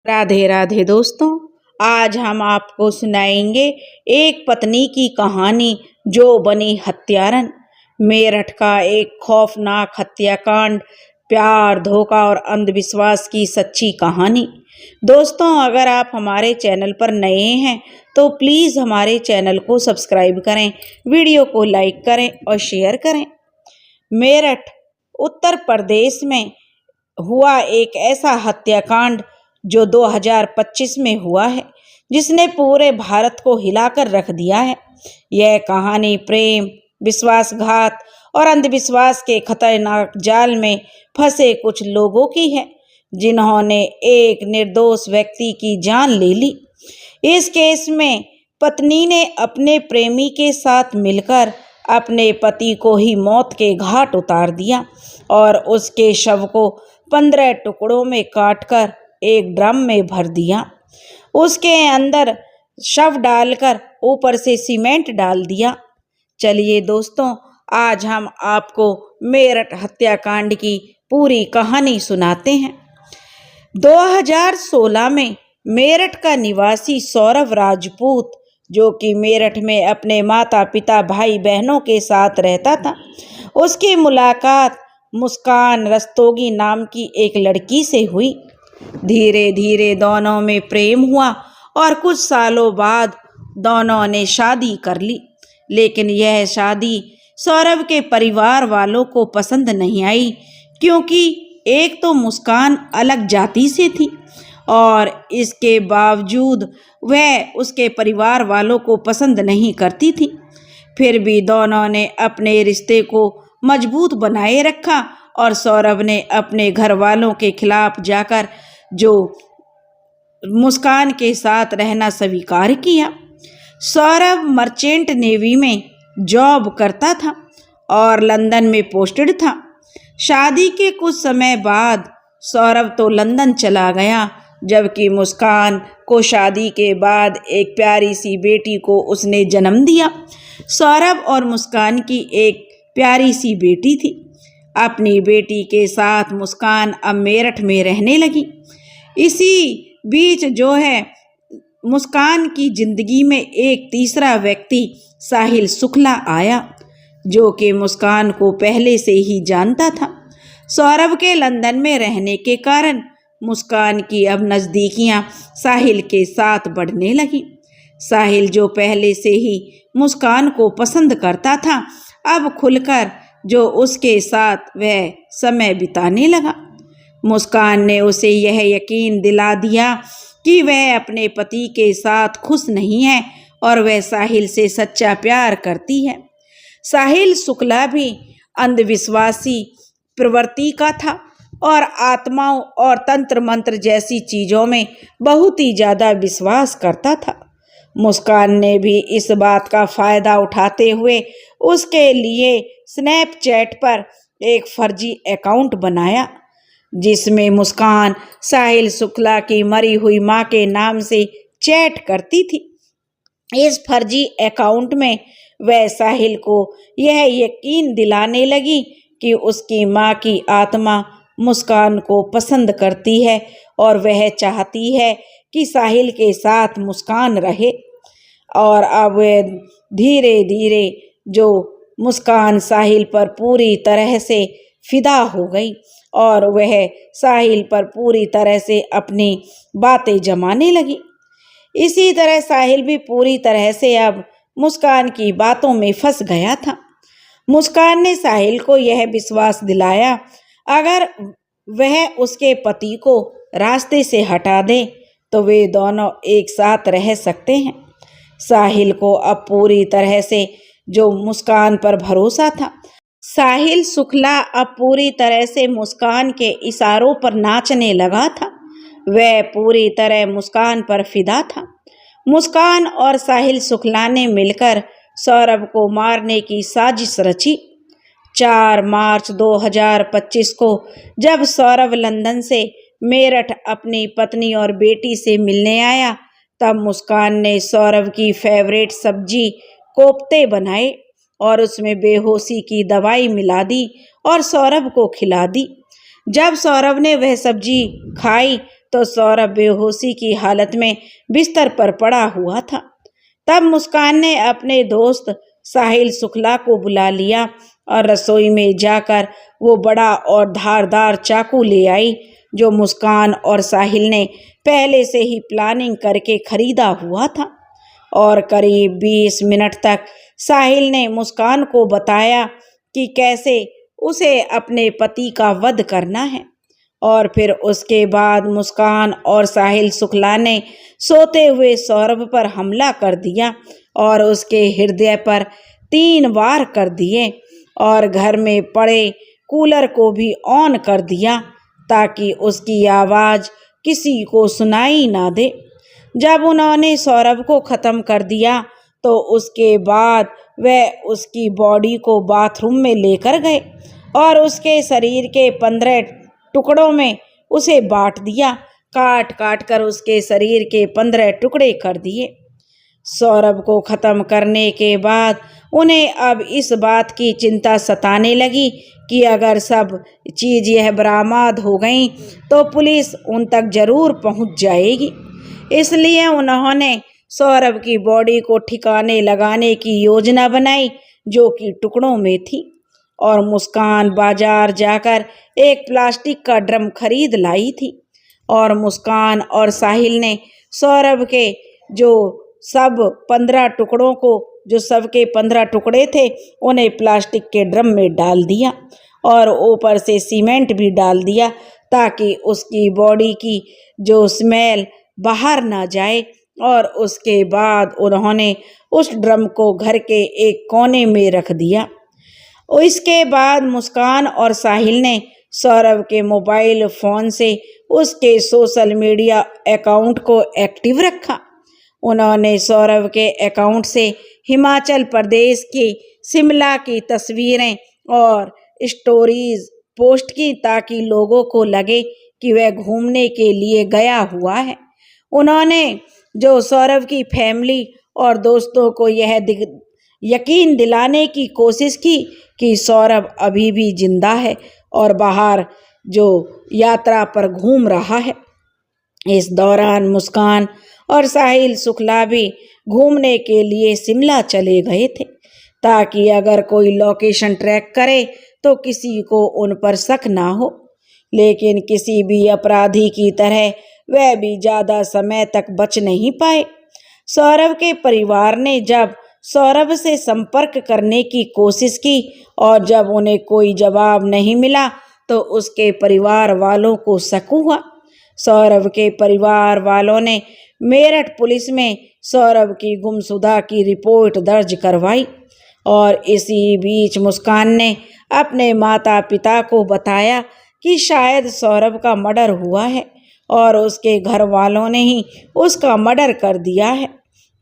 राधे राधे दोस्तों, आज हम आपको सुनाएंगे एक पत्नी की कहानी जो बनी हत्यारन। मेरठ का एक खौफनाक हत्याकांड, प्यार, धोखा और अंधविश्वास की सच्ची कहानी। दोस्तों, अगर आप हमारे चैनल पर नए हैं तो प्लीज़ हमारे चैनल को सब्सक्राइब करें, वीडियो को लाइक करें और शेयर करें। मेरठ उत्तर प्रदेश में हुआ एक ऐसा हत्याकांड जो 2025 में हुआ है, जिसने पूरे भारत को हिलाकर रख दिया है। यह कहानी प्रेम, विश्वासघात और अंधविश्वास के खतरनाक जाल में फंसे कुछ लोगों की है, जिन्होंने एक निर्दोष व्यक्ति की जान ले ली। इस केस में पत्नी ने अपने प्रेमी के साथ मिलकर अपने पति को ही मौत के घाट उतार दिया और उसके शव को 15 टुकड़ों में काटकर एक ड्रम में भर दिया। उसके अंदर शव डालकर ऊपर से सीमेंट डाल दिया। चलिए दोस्तों, आज हम आपको मेरठ हत्याकांड की पूरी कहानी सुनाते हैं। 2016 में मेरठ का निवासी सौरभ राजपूत, जो कि मेरठ में अपने माता पिता भाई बहनों के साथ रहता था, उसकी मुलाकात मुस्कान रस्तोगी नाम की एक लड़की से हुई। धीरे धीरे दोनों में प्रेम हुआ और कुछ सालों बाद दोनों ने शादी कर ली। लेकिन यह शादी सौरभ के परिवार वालों को पसंद नहीं आई, क्योंकि एक तो मुस्कान अलग जाति से थी और इसके बावजूद वह उसके परिवार वालों को पसंद नहीं करती थी। फिर भी दोनों ने अपने रिश्ते को मजबूत बनाए रखा और सौरभ ने अपने घर वालों के खिलाफ जाकर जो मुस्कान के साथ रहना स्वीकार किया। सौरभ मर्चेंट नेवी में जॉब करता था और लंदन में पोस्टेड था। शादी के कुछ समय बाद सौरभ तो लंदन चला गया, जबकि मुस्कान को शादी के बाद एक प्यारी सी बेटी को उसने जन्म दिया। सौरभ और मुस्कान की एक प्यारी सी बेटी थी। अपनी बेटी के साथ मुस्कान अब मेरठ में रहने लगी। इसी बीच जो है मुस्कान की जिंदगी में एक तीसरा व्यक्ति साहिल शुक्ला आया, जो कि मुस्कान को पहले से ही जानता था। सौरभ के लंदन में रहने के कारण मुस्कान की अब नज़दीकियां साहिल के साथ बढ़ने लगी। साहिल, जो पहले से ही मुस्कान को पसंद करता था, अब खुलकर जो उसके साथ वह समय बिताने लगा। मुस्कान ने उसे यह यकीन दिला दिया कि वह अपने पति के साथ खुश नहीं है और वह साहिल से सच्चा प्यार करती है। साहिल शुक्ला भी अंधविश्वासी प्रवृत्ति का था और आत्माओं और तंत्र मंत्र जैसी चीज़ों में बहुत ही ज़्यादा विश्वास करता था। मुस्कान ने भी इस बात का फ़ायदा उठाते हुए उसके लिए स्नैपचैट पर एक फर्जी अकाउंट बनाया, जिसमें मुस्कान साहिल शुक्ला की मरी हुई मां के नाम से चैट करती थी। इस फर्जी अकाउंट में वह साहिल को यह यकीन दिलाने लगी कि उसकी मां की आत्मा मुस्कान को पसंद करती है और वह चाहती है कि साहिल के साथ मुस्कान रहे। और अब धीरे धीरे जो मुस्कान साहिल पर पूरी तरह से फिदा हो गई और वह साहिल पर पूरी तरह से अपनी बातें जमाने लगी। इसी तरह साहिल भी पूरी तरह से अब मुस्कान की बातों में फंस गया था। मुस्कान ने साहिल को यह विश्वास दिलाया, अगर वह उसके पति को रास्ते से हटा दे तो वे दोनों एक साथ रह सकते हैं। साहिल को अब पूरी तरह से जो मुस्कान पर भरोसा था। साहिल शुक्ला अब पूरी तरह से मुस्कान के इशारों पर नाचने लगा था। वह पूरी तरह मुस्कान पर फिदा था। मुस्कान और साहिल शुक्ला ने मिलकर सौरभ को मारने की साजिश रची। 4 मार्च 2025 को जब सौरभ लंदन से मेरठ अपनी पत्नी और बेटी से मिलने आया, तब मुस्कान ने सौरभ की फेवरेट सब्जी कोफ्ते बनाए और उसमें बेहोशी की दवाई मिला दी और सौरभ को खिला दी। जब सौरभ ने वह सब्जी खाई तो सौरभ बेहोशी की हालत में बिस्तर पर पड़ा हुआ था। तब मुस्कान ने अपने दोस्त साहिल शुक्ला को बुला लिया और रसोई में जाकर वो बड़ा और धारदार चाकू ले आई, जो मुस्कान और साहिल ने पहले से ही प्लानिंग करके खरीदा हुआ था। और करीब 20 मिनट तक साहिल ने मुस्कान को बताया कि कैसे उसे अपने पति का वध करना है। और फिर उसके बाद मुस्कान और साहिल शुक्ला ने सोते हुए सौरभ पर हमला कर दिया और उसके हृदय पर 3 वार कर दिए और घर में पड़े कूलर को भी ऑन कर दिया ताकि उसकी आवाज़ किसी को सुनाई ना दे। जब उन्होंने सौरभ को ख़त्म कर दिया तो उसके बाद वह उसकी बॉडी को बाथरूम में लेकर गए और उसके शरीर के 15 टुकड़ों में उसे बांट दिया। काट काट कर उसके शरीर के 15 टुकड़े कर दिए। सौरभ को ख़त्म करने के बाद उन्हें अब इस बात की चिंता सताने लगी कि अगर सब चीज़ यह बरामद हो गई तो पुलिस उन तक ज़रूर पहुंच जाएगी। इसलिए उन्होंने सौरभ की बॉडी को ठिकाने लगाने की योजना बनाई, जो कि टुकड़ों में थी। और मुस्कान बाजार जाकर एक प्लास्टिक का ड्रम खरीद लाई थी और मुस्कान और साहिल ने सौरभ के जो सब 15 टुकड़ों को, जो सबके 15 टुकड़े थे, उन्हें प्लास्टिक के ड्रम में डाल दिया और ऊपर से सीमेंट भी डाल दिया ताकि उसकी बॉडी की जो स्मेल बाहर ना जाए। और उसके बाद उन्होंने उस ड्रम को घर के एक कोने में रख दिया। इसके बाद मुस्कान और साहिल ने सौरभ के मोबाइल फ़ोन से उसके सोशल मीडिया अकाउंट को एक्टिव रखा। उन्होंने सौरभ के अकाउंट से हिमाचल प्रदेश की शिमला की तस्वीरें और स्टोरीज पोस्ट की ताकि लोगों को लगे कि वह घूमने के लिए गया हुआ है। उन्होंने जो सौरभ की फैमिली और दोस्तों को यह यकीन दिलाने की कोशिश की कि सौरभ अभी भी जिंदा है और बाहर जो यात्रा पर घूम रहा है। इस दौरान मुस्कान और साहिल शुक्ला भी घूमने के लिए शिमला चले गए थे ताकि अगर कोई लोकेशन ट्रैक करे तो किसी को उन पर शक ना हो। लेकिन किसी भी अपराधी की तरह वह भी ज़्यादा समय तक बच नहीं पाए। सौरभ के परिवार ने जब सौरभ से संपर्क करने की कोशिश की और जब उन्हें कोई जवाब नहीं मिला तो उसके परिवार वालों को शक हुआ। सौरभ के परिवार वालों ने मेरठ पुलिस में सौरभ की गुमशुदा की रिपोर्ट दर्ज करवाई और इसी बीच मुस्कान ने अपने माता पिता को बताया कि शायद सौरभ का मर्डर हुआ है और उसके घर वालों ने ही उसका मर्डर कर दिया है।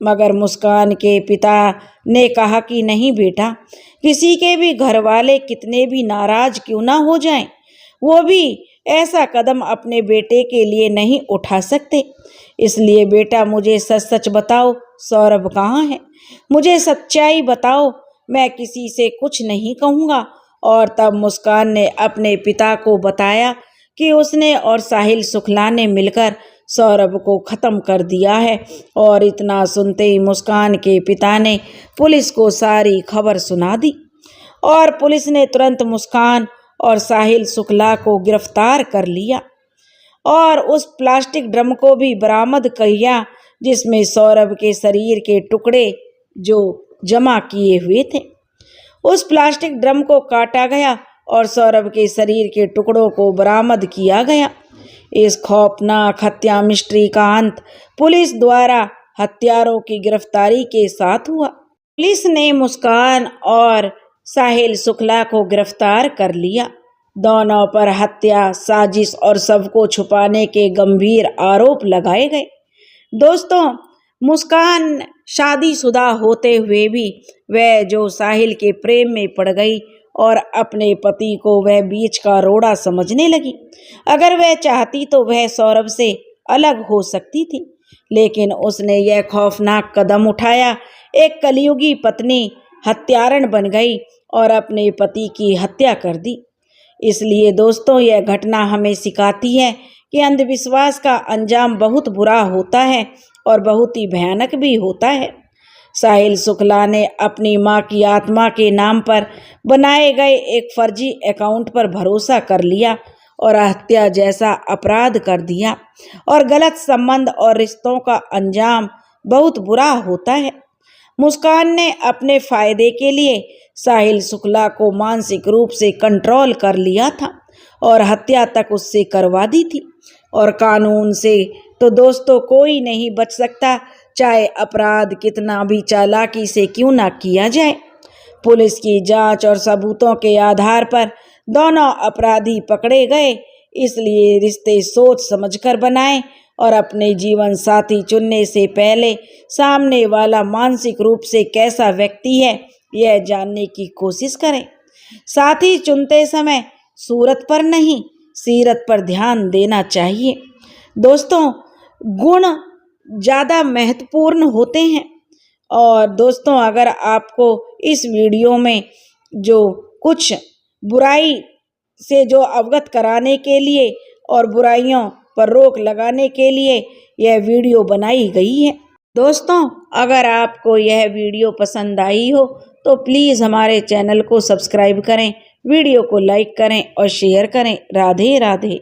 मगर मुस्कान के पिता ने कहा कि नहीं बेटा, किसी के भी घर वाले कितने भी नाराज क्यों ना हो जाएं, वो भी ऐसा कदम अपने बेटे के लिए नहीं उठा सकते। इसलिए बेटा मुझे सच सच बताओ, सौरभ कहाँ है? मुझे सच्चाई बताओ, मैं किसी से कुछ नहीं कहूँगा। और तब मुस्कान ने अपने पिता को बताया कि उसने और साहिल शुक्ला ने मिलकर सौरभ को ख़त्म कर दिया है। और इतना सुनते ही मुस्कान के पिता ने पुलिस को सारी खबर सुना दी और पुलिस ने तुरंत मुस्कान और साहिल शुक्ला को गिरफ्तार कर लिया और उस प्लास्टिक ड्रम को भी बरामद किया जिसमें सौरभ के शरीर के टुकड़े जो जमा किए हुए थे। उस प्लास्टिक ड्रम को काटा गया और सौरभ के शरीर के टुकड़ों को बरामद किया गया। इस खौफनाक हत्या मिस्ट्री का अंत पुलिस द्वारा हत्यारों की गिरफ्तारी के साथ हुआ। पुलिस ने मुस्कान और साहिल शुक्ला को गिरफ्तार कर लिया। दोनों पर हत्या, साजिश और सबको छुपाने के गंभीर आरोप लगाए गए। दोस्तों, मुस्कान शादीशुदा होते हुए भी वह जो साहिल के प्रेम में पड़ गई और अपने पति को वह बीच का रोड़ा समझने लगी। अगर वह चाहती तो वह सौरभ से अलग हो सकती थी, लेकिन उसने यह खौफनाक कदम उठाया। एक कलयुगी पत्नी हत्यारण बन गई और अपने पति की हत्या कर दी। इसलिए दोस्तों, यह घटना हमें सिखाती है कि अंधविश्वास का अंजाम बहुत बुरा होता है और बहुत ही भयानक भी होता है। साहिल शुक्ला ने अपनी मां की आत्मा के नाम पर बनाए गए एक फर्जी अकाउंट पर भरोसा कर लिया और हत्या जैसा अपराध कर दिया। और गलत संबंध और रिश्तों का अंजाम बहुत बुरा होता है। मुस्कान ने अपने फायदे के लिए साहिल शुक्ला को मानसिक रूप से कंट्रोल कर लिया था और हत्या तक उससे करवा दी थी। और कानून से तो दोस्तों कोई नहीं बच सकता, चाहे अपराध कितना भी चालाकी से क्यों ना किया जाए। पुलिस की जांच और सबूतों के आधार पर दोनों अपराधी पकड़े गए। इसलिए रिश्ते सोच समझकर बनाएं और अपने जीवन साथी चुनने से पहले सामने वाला मानसिक रूप से कैसा व्यक्ति है यह जानने की कोशिश करें। साथी चुनते समय सूरत पर नहीं, सीरत पर ध्यान देना चाहिए। दोस्तों, गुण ज़्यादा महत्वपूर्ण होते हैं। और दोस्तों, अगर आपको इस वीडियो में जो कुछ बुराई से जो अवगत कराने के लिए और बुराइयों पर रोक लगाने के लिए यह वीडियो बनाई गई है। दोस्तों, अगर आपको यह वीडियो पसंद आई हो तो प्लीज़ हमारे चैनल को सब्सक्राइब करें, वीडियो को लाइक करें और शेयर करें। राधे राधे।